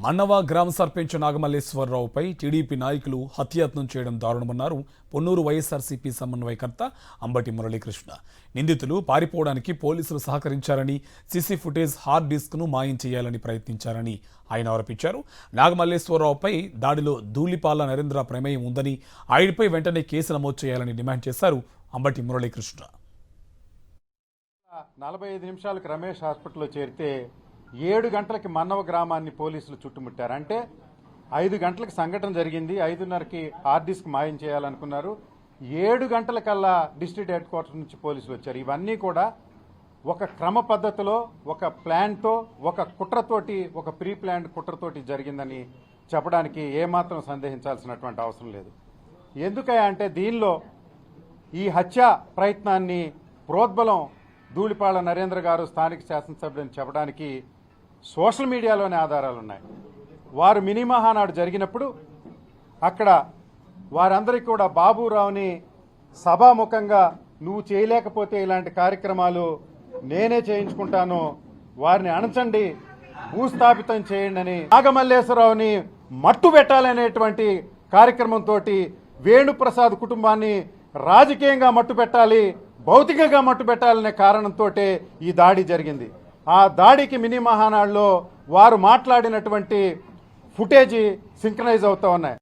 మన్నవ గ్రామ సర్పంచ్ నాగమల్లేశ్వరరావుపై టీడీపీ నాయకులు హత్యాయత్నం చేయడం దారుణమన్నారు పొన్నూరు వైఎస్ఆర్సీపీ సమన్వయకర్త అంబటి మురళీకృష్ణ. నిందితులు పారిపోవడానికి పోలీసులు సహకరించారని, సీసీ ఫుటేజ్ హార్డ్ డిస్క్ను మాయం చేయాలని ప్రయత్నించారని ఆయన ఆరోపించారు. నాగమల్లేశ్వరరావుపై దాడిలో ధూళిపాల నరేంద్ర ప్రమేయం ఉందని, ఆయనపై వెంటనే కేసు నమోదు చేయాలని డిమాండ్ చేశారు అంబటి మురళీకృష్ణ. 45 నిమిషాలకు రమేష్ హాస్పిటల్లో చేరితే 7 గంటలకి మన్నవ గ్రామాన్ని పోలీసులు చుట్టుముట్టారు. అంటే 5 గంటలకు సంఘటన జరిగింది, 5:30కి హార్డ్ డిస్క్ మాయం చేయాలనుకున్నారు. 7 గంటలకల్లా డిస్ట్రిక్ట్ హెడ్ క్వార్టర్ నుంచి పోలీసులు వచ్చారు. ఇవన్నీ కూడా ఒక క్రమ పద్ధతిలో, ఒక ప్లాన్తో, ఒక కుట్రతోటి, ఒక ప్రీ ప్లాన్డ్ కుట్రతోటి జరిగిందని చెప్పడానికి ఏమాత్రం సందేహించాల్సినటువంటి అవసరం లేదు. ఎందుకంటే దీనిలో ఈ హత్య ప్రయత్నాన్ని ప్రోద్బలం ధూళిపాల నరేంద్ర గారు స్థానిక శాసనసభ్యులని చెప్పడానికి సోషల్ మీడియాలోనే ఆధారాలున్నాయి. వారు మినీ మహానాడు జరిగినప్పుడు అక్కడ వారందరికీ కూడా బాబురావుని సభాముఖంగా నువ్వు చేయలేకపోతే ఇలాంటి కార్యక్రమాలు నేనే చేయించుకుంటాను, వారిని అణచండి, భూస్థాపితం చేయండి అని నాగమల్లేశ్వరరావుని మట్టు పెట్టాలనేటువంటి కార్యక్రమంతో వేణుప్రసాద్ కుటుంబాన్ని రాజకీయంగా మట్టు పెట్టాలి, భౌతికంగా మట్టు పెట్టాలనే కారణంతో ఈ దాడి జరిగింది. ఆ దాడికి మినీ మహానాడులో వారు మాట్లాడినటువంటి ఫుటేజీ సింక్రనైజ్ అవుతా ఉన్నాయి.